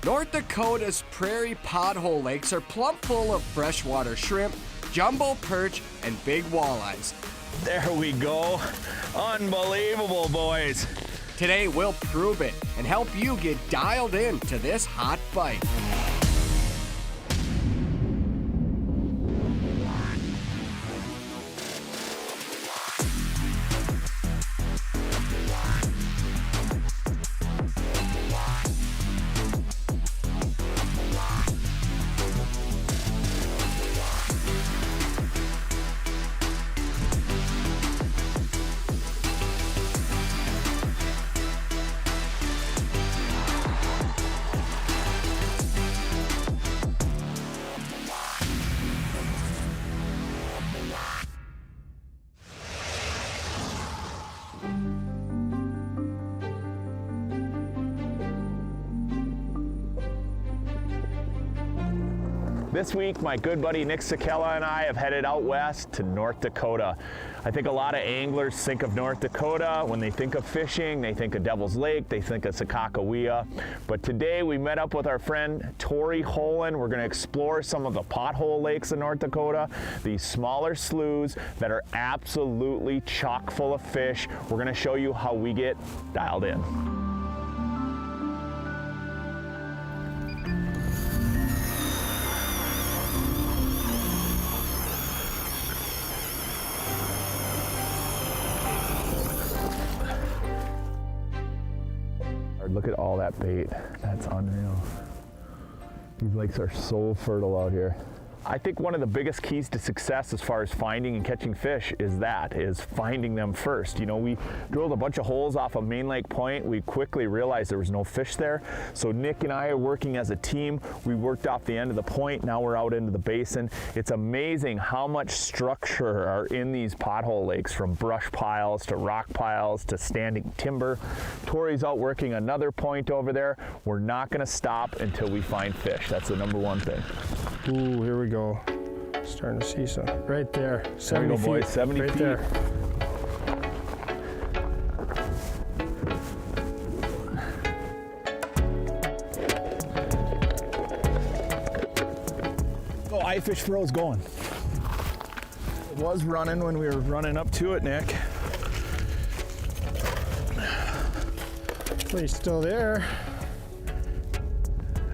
North Dakota's prairie pothole lakes are plump full of freshwater shrimp, jumbo perch, and big walleyes. There we go. Unbelievable, boys. Today we'll prove it and help you get dialed in to this hot fight. This week, my good buddy Nick Cekalla and I have headed out west to North Dakota. I think a lot of anglers think of North Dakota. When they think of fishing, they think of Devil's Lake, they think of Cekalla. But today we met up with our friend Tori Holen. We're gonna explore some of the pothole lakes in North Dakota, these smaller sloughs that are absolutely chock full of fish. We're gonna show you how we get dialed in. Look at all that bait. That's unreal. These lakes are so fertile out here. I think one of the biggest keys to success as far as finding and catching fish is finding them first. You know, we drilled a bunch of holes off of Main Lake Point. We quickly realized there was no fish there. So Nick and I are working as a team. We worked off the end of the point. Now we're out into the basin. It's amazing how much structure are in these pothole lakes, from brush piles to rock piles to standing timber. Tori's out working another point over there. We're not gonna stop until we find fish. That's the #1 thing. Ooh, here we go. Starting to see some. Right there. 70 there we go, boys. feet. 70 right feet. There. Oh, iFish Pro's going. It was running when we were running up to it, Nick. Well, he's still there.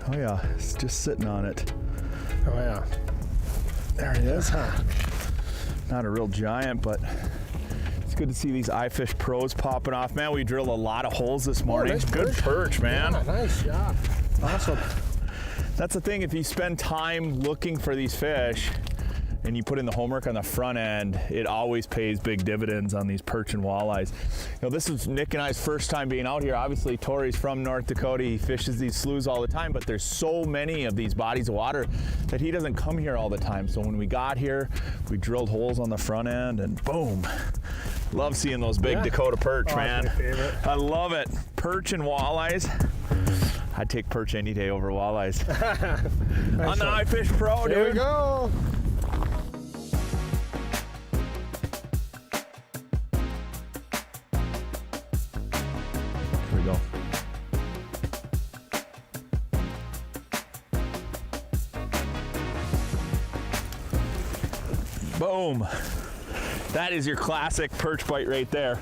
Oh yeah, it's just sitting on it. Oh yeah. There he is, huh? Not a real giant, but it's good to see these iFish Pros popping off. Man, we drilled a lot of holes this morning. Nice good perch, man. Yeah, nice job. Awesome. That's the thing, if you spend time looking for these fish and you put in the homework on the front end, it always pays big dividends on these perch and walleyes. You know, this is Nick and I's first time being out here. Obviously, Tori's from North Dakota. He fishes these sloughs all the time, but there's so many of these bodies of water that he doesn't come here all the time. So when we got here, we drilled holes on the front end and boom. Love seeing those big Dakota perch, man. That's my favorite. I love it. Perch and walleyes. I'd take perch any day over walleyes. Nice on the one. iFish Pro, dude. Here we go. Here we go. Boom. That is your classic perch bite right there.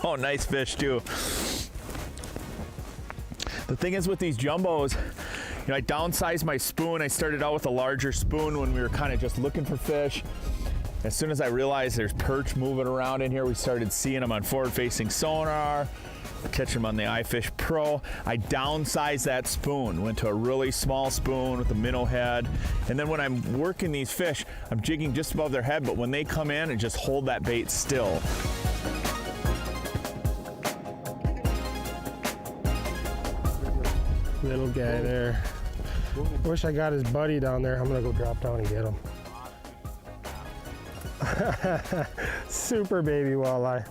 Oh, nice fish too. The thing is with these jumbos, you know, I downsized my spoon. I started out with a larger spoon when we were kind of just looking for fish. As soon as I realized there's perch moving around in here, we started seeing them on forward-facing sonar, catching them on the iFish Pro. I downsized that spoon, went to a really small spoon with a minnow head. And then when I'm working these fish, I'm jigging just above their head, but when they come in, and just hold that bait still. Little guy there. Wish I got his buddy down there. I'm gonna go drop down and get him. Super baby walleye.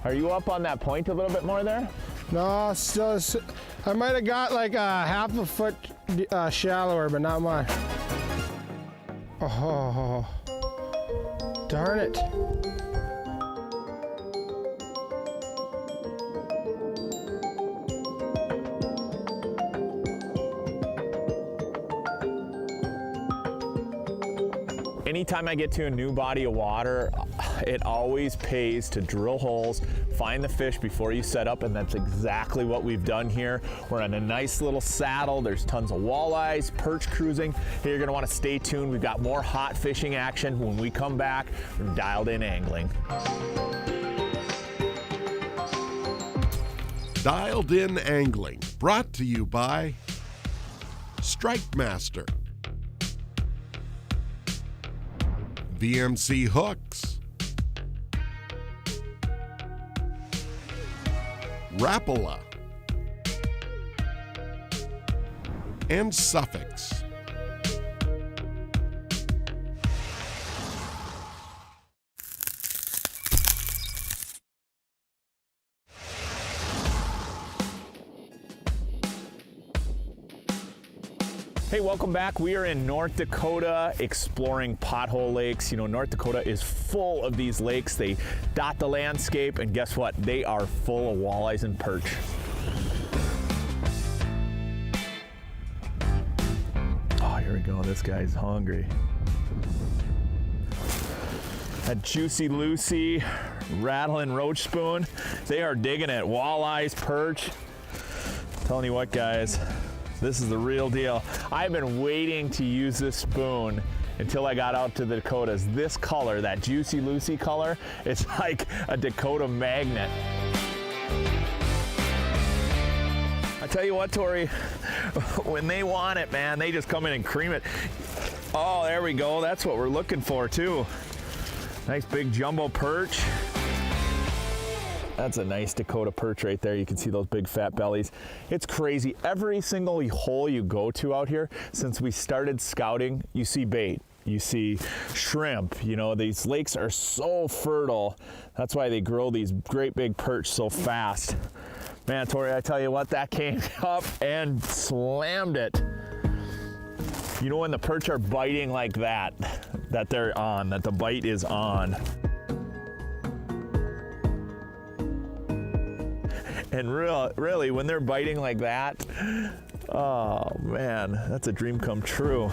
Are you up on that point a little bit more there? No, still, I might have got like a half a foot shallower, but not much. Oh, darn it. Anytime I get to a new body of water, it always pays to drill holes, find the fish before you set up, and that's exactly what we've done here. We're on a nice little saddle. There's tons of walleyes, perch cruising. Hey, you're gonna wanna stay tuned. We've got more hot fishing action when we come back from Dialed In Angling. Dialed In Angling, brought to you by Strike Master, VMC Hooks, Rapala, and Suffix. Hey, welcome back. We are in North Dakota exploring pothole lakes. You know, North Dakota is full of these lakes. They dot the landscape, and guess what? They are full of walleyes and perch. Oh, here we go. This guy's hungry. That Juicy Lucy rattling roach spoon. They are digging it. Walleyes, perch. Telling you what, guys. This is the real deal. I've been waiting to use this spoon until I got out to the Dakotas. This color, that Juicy Lucy color, it's like a Dakota magnet. I tell you what, Tori, when they want it, man, they just come in and cream it. Oh, there we go. That's what we're looking for, too. Nice big jumbo perch. That's a nice Dakota perch right there. You can see those big fat bellies. It's crazy. Every single hole you go to out here, since we started scouting, you see bait, you see shrimp. You know, these lakes are so fertile. That's why they grow these great big perch so fast. Man, Tori, I tell you what, that came up and slammed it. You know when the perch are biting like that, that they're on, that the bite is on. And really, when they're biting like that, oh man, that's a dream come true.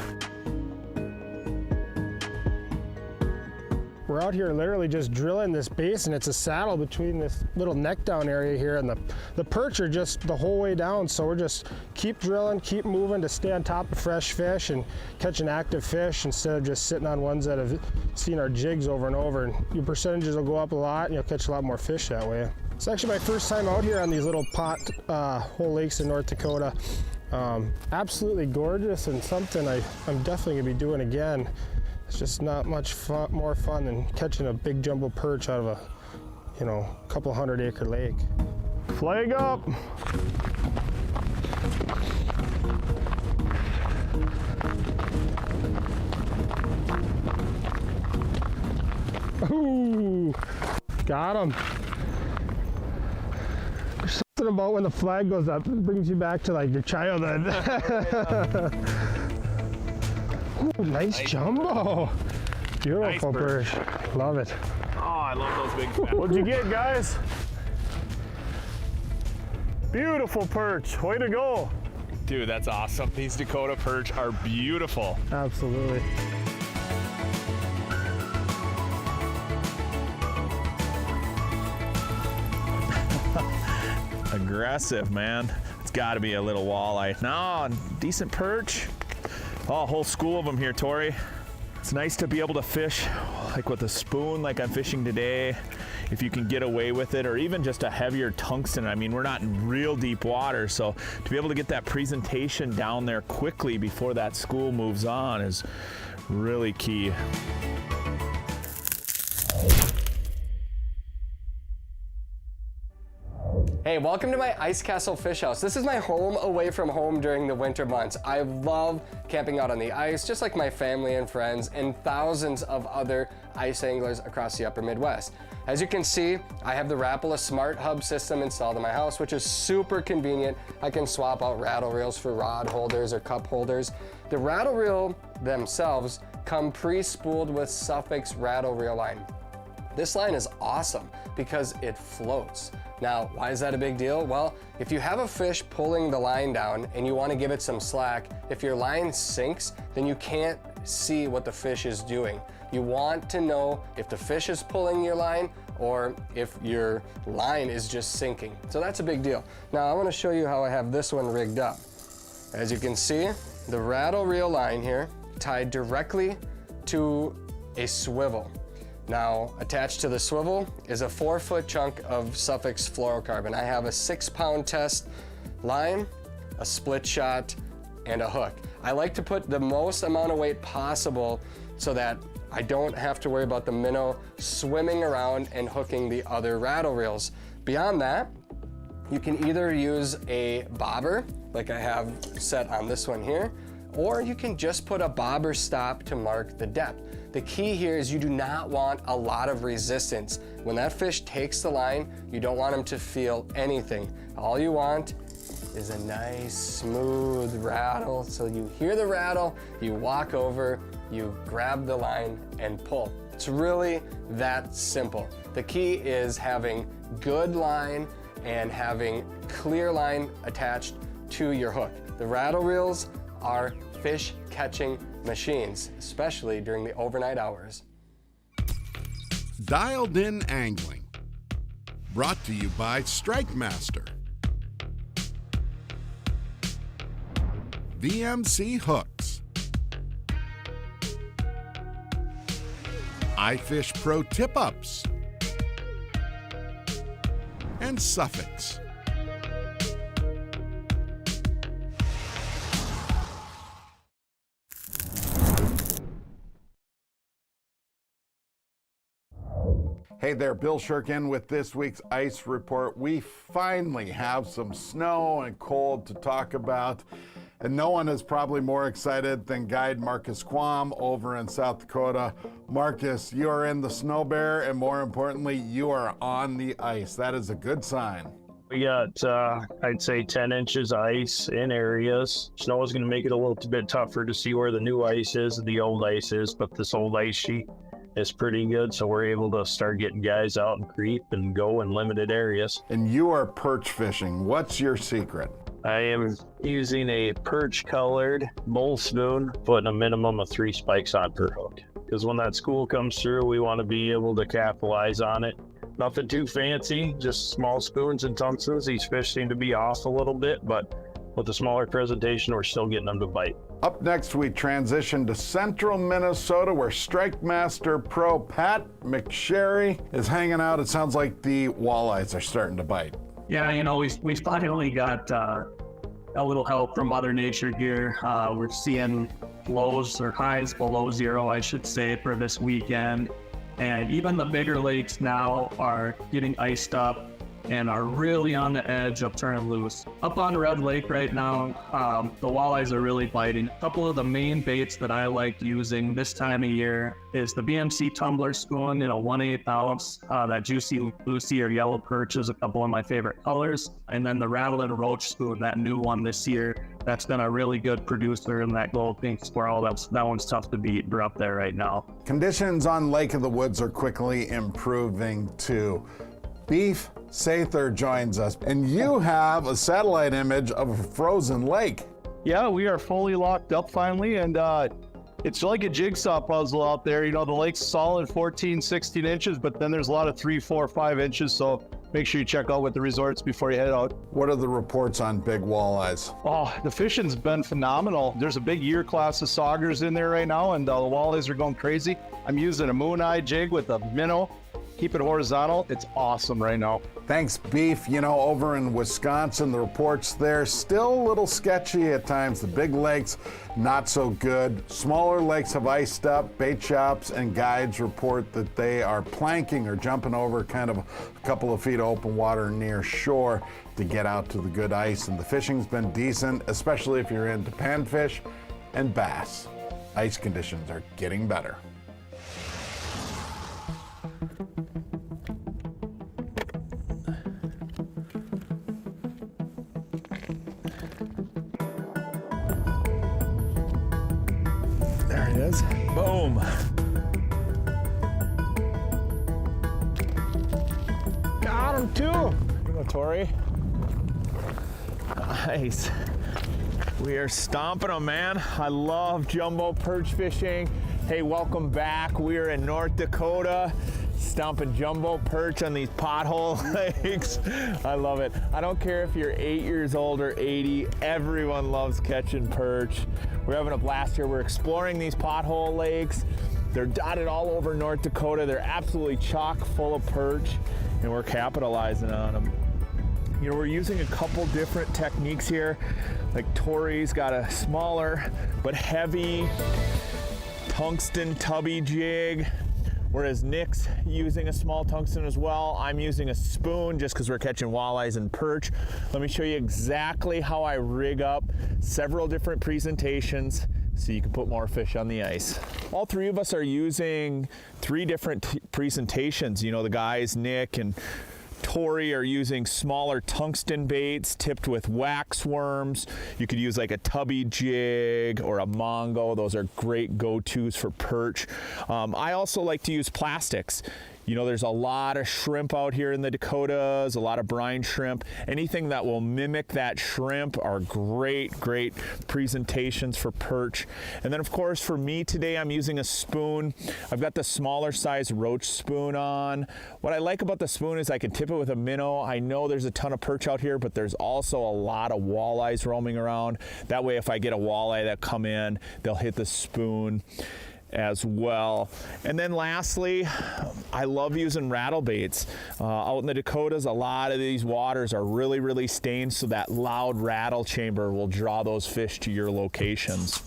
We're out here literally just drilling this basin. It's a saddle between this little neck down area here, and the perch are just the whole way down. So we're just keep drilling, keep moving to stay on top of fresh fish and catching active fish instead of just sitting on ones that have seen our jigs over and over. And your percentages will go up a lot and you'll catch a lot more fish that way. It's actually my first time out here on these little pothole lakes in North Dakota. Absolutely gorgeous and something I'm definitely gonna be doing again. It's just not much more fun than catching a big jumbo perch out of a, you know, couple 100-acre lake. Flag up. Ooh, got him. There's something about when the flag goes up, it brings you back to like your childhood. Ooh, nice jumbo. Beautiful perch. Love it. Oh, I love those big fat. What'd you get, guys? Beautiful perch. Way to go. Dude, that's awesome. These Dakota perch are beautiful. Absolutely. Aggressive, man. It's got to be a little walleye. No, decent perch. Oh, a whole school of them here, Tori. It's nice to be able to fish like with a spoon like I'm fishing today, if you can get away with it, or even just a heavier tungsten. I mean, we're not in real deep water, so to be able to get that presentation down there quickly before that school moves on is really key. Hey, welcome to my Ice Castle Fish House. This is my home away from home during the winter months. I love camping out on the ice, just like my family and friends and thousands of other ice anglers across the upper Midwest. As you can see, I have the Rapala Smart Hub system installed in my house, which is super convenient. I can swap out rattle reels for rod holders or cup holders. The rattle reel themselves come pre-spooled with Suffix rattle reel line. This line is awesome because it floats. Now, why is that a big deal? Well, if you have a fish pulling the line down and you want to give it some slack, if your line sinks, then you can't see what the fish is doing. You want to know if the fish is pulling your line or if your line is just sinking. So that's a big deal. Now I want to show you how I have this one rigged up. As you can see, the rattle reel line here tied directly to a swivel. Now, attached to the swivel is a 4-foot chunk of Suffolk's fluorocarbon. I have a 6-pound test line, a split shot, and a hook. I like to put the most amount of weight possible so that I don't have to worry about the minnow swimming around and hooking the other rattle reels. Beyond that, you can either use a bobber, like I have set on this one here, or you can just put a bobber stop to mark the depth. The key here is you do not want a lot of resistance. When that fish takes the line, you don't want him to feel anything. All you want is a nice smooth rattle. So you hear the rattle, you walk over, you grab the line and pull. It's really that simple. The key is having good line and having clear line attached to your hook. The rattle reels are fish catching machines, especially during the overnight hours. Dialed In Angling, brought to you by Strike Master, VMC Hooks, iFish Pro Tip-Ups, and Suffolk's. Hey there, Bill Shirkin with this week's Ice Report. We finally have some snow and cold to talk about, and no one is probably more excited than guide Marcus Quam over in South Dakota. Marcus, you are in the Snow Bear, and more importantly, you are on the ice. That is a good sign. We got, I'd say 10 inches of ice in areas. Snow is going to make it a little bit tougher to see where the new ice is and the old ice is, but this old ice sheet is pretty good, so we're able to start getting guys out and creep and go in limited areas. And you are perch fishing. What's your secret? I am using a perch colored bowl spoon, putting a minimum of 3 spikes on per hook. Because when that school comes through, we want to be able to capitalize on it. Nothing too fancy, just small spoons and tungstens. These fish seem to be off a little bit, but with the smaller presentation, we're still getting them to bite. Up next, we transition to central Minnesota, where Strike Master Pro Pat McSherry is hanging out. It sounds like the walleyes are starting to bite. Yeah, you know, we finally got a little help from Mother Nature here. We're seeing lows or highs below zero, I should say, for this weekend. And even the bigger lakes now are getting iced up and are really on the edge of turning loose. Up on Red Lake right now, the walleyes are really biting. A couple of the main baits that I like using this time of year is the BMC tumbler spoon in a 1/8 ounce. That Juicy Lucy or yellow perch is a couple of my favorite colors. And then the Rattle and Roach spoon, that new one this year, that's been a really good producer. And that gold pink squirrel, that one's tough to beat. We're up there right now. Conditions on Lake of the Woods are quickly improving too. Beef Sather joins us, and you have a satellite image of a frozen lake. Yeah, we are fully locked up finally, and it's like a jigsaw puzzle out there. You know, the lake's solid 14, 16 inches, but then there's a lot of 3, 4, 5 inches, so make sure you check out with the resorts before you head out. What are the reports on big walleyes? Oh, the fishing's been phenomenal. There's a big year class of saugers in there right now, and the walleyes are going crazy. I'm using a moon eye jig with a minnow. Keep it horizontal. It's awesome right now. Thanks, Beef. You know, over in Wisconsin, the reports there still a little sketchy at times. The big lakes, not so good. Smaller lakes have iced up. Bait shops and guides report that they are planking or jumping over kind of a couple of feet of open water near shore to get out to the good ice. And the fishing's been decent, especially if you're into panfish and bass. Ice conditions are getting better. There it is. Boom. Got him too. Here you go, Tori. Nice. We are stomping them, man. I love jumbo perch fishing. Hey, welcome back. We are in North Dakota, stomping jumbo perch on these pothole lakes. I love it. I don't care if you're 8 years old or 80, everyone loves catching perch. We're having a blast here. We're exploring these pothole lakes. They're dotted all over North Dakota. They're absolutely chock full of perch, and we're capitalizing on them. You know, we're using a couple different techniques here. Like Tori's got a smaller but heavy tungsten tubby jig, whereas Nick's using a small tungsten as well. I'm using a spoon just because we're catching walleyes and perch. Let me show you exactly how I rig up several different presentations so you can put more fish on the ice. All three of us are using three different presentations. You know, the guys, Nick and Tori, are using smaller tungsten baits tipped with wax worms. You could use like a tubby jig or a mongo. Those are great go-tos for perch. I also like to use plastics. You know, there's a lot of shrimp out here in the Dakotas, a lot of brine shrimp. Anything that will mimic that shrimp are great presentations for perch. And then of course for me today, I'm using a spoon. I've got the smaller size Roach spoon on. What I like about the spoon is I can tip it with a minnow. I know there's a ton of perch out here, but there's also a lot of walleyes roaming around. That way if I get a walleye that come in, they'll hit the spoon as well. And then lastly, I love using rattle baits. Out in the Dakotas, a lot of these waters are really stained, so that loud rattle chamber will draw those fish to your locations.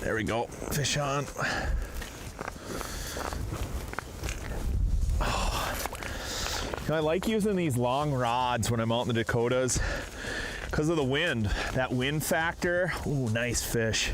There we go, fish on. Oh. You know, I like using these long rods when I'm out in the Dakotas because of the wind, that wind factor. Ooh, nice fish.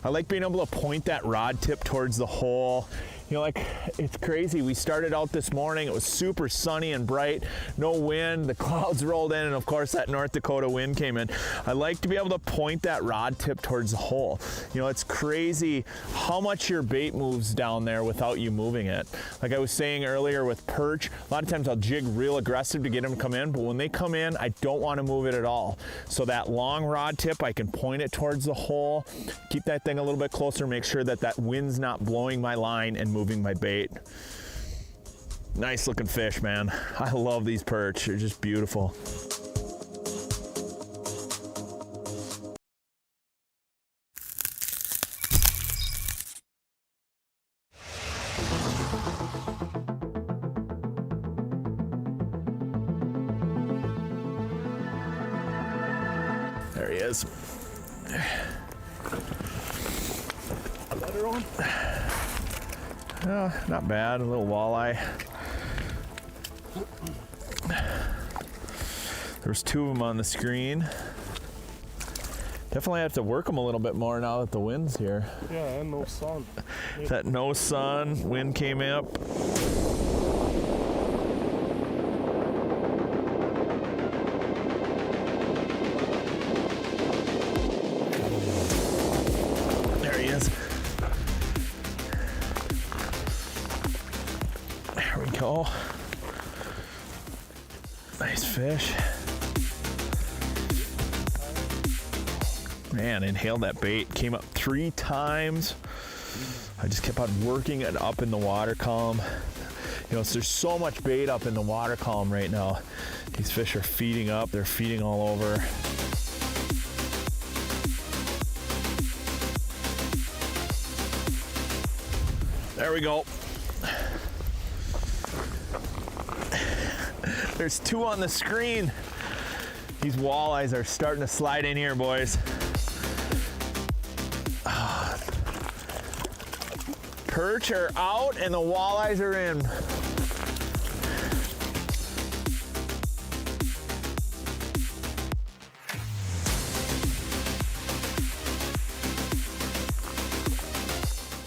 I like being able to point that rod tip towards the hole. You know, like, it's crazy. We started out this morning, it was super sunny and bright, no wind, the clouds rolled in, and of course that North Dakota wind came in. I like to be able to point that rod tip towards the hole. You know, it's crazy how much your bait moves down there without you moving it. Like I was saying earlier with perch, a lot of times I'll jig real aggressive to get them to come in, but when they come in, I don't want to move it at all. So that long rod tip, I can point it towards the hole, keep that thing a little bit closer, make sure that that wind's not blowing my line and moving my bait. Nice looking fish, man. I love these perch. They're just beautiful. There he is. Another one. Not bad, a little walleye. There's two of them on the screen. Definitely have to work them a little bit more now that the wind's here. Yeah, and no sun. That no sun, wind came up. There he is. There we go. Nice fish. Man, inhaled that bait. Came up 3 times. I just kept on working it up in the water column. You know, so there's so much bait up in the water column right now. These fish are feeding up. They're feeding all over. There we go. There's 2 on the screen. These walleyes are starting to slide in here, boys. Perch are out and the walleyes are in.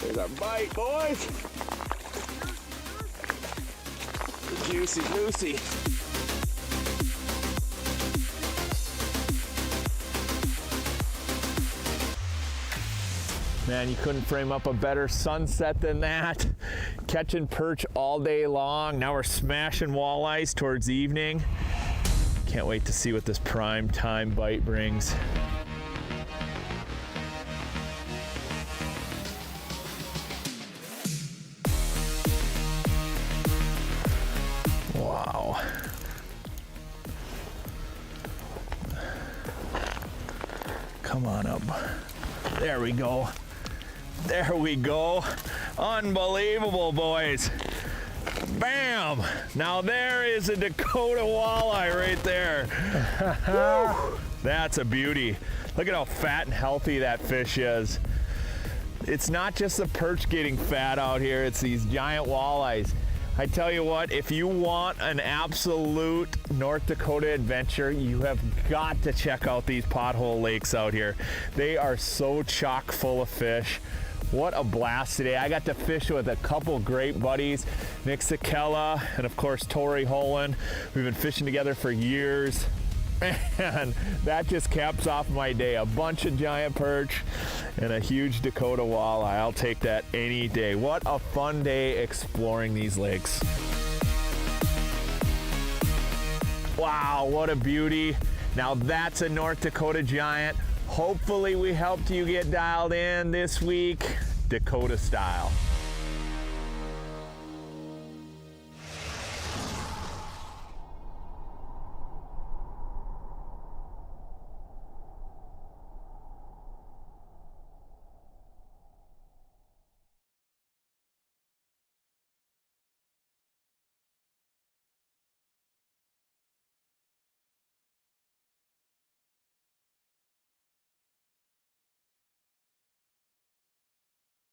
There's our bite, boys. Juicy, juicy. Man, you couldn't frame up a better sunset than that. Catching perch all day long. Now we're smashing walleyes towards evening. Can't wait to see what this prime time bite brings. Wow. Come on up. There we go. There we go. Unbelievable, boys. Bam! Now there is a Dakota walleye right there. That's a beauty. Look at how fat and healthy that fish is. It's not just the perch getting fat out here, it's these giant walleyes. I tell you what, if you want an absolute North Dakota adventure, you have got to check out these pothole lakes out here. They are so chock full of fish. What a blast today. I got to fish with a couple great buddies, Nick Cekalla and of course Tori Holland. We've been fishing together for years. Man, that just caps off my day. A bunch of giant perch and a huge Dakota walleye. I'll take that any day. What a fun day exploring these lakes. Wow, what a beauty. Now that's a North Dakota giant. Hopefully we helped you get dialed in this week, Dakota style.